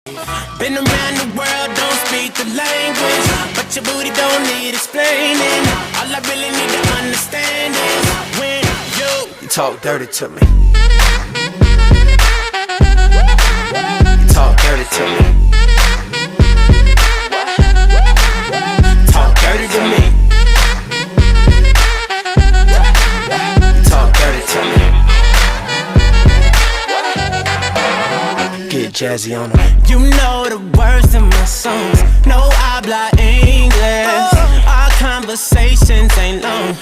Been around the world, don't speak the language, but your booty don't need explaining. All I really need to understand is when you talk dirty to me. You talk dirty to me. Talk dirty to me. You talk dirty to me. Get jazzy on them. You know the words in my songs. No habla English. Our conversations ain't long.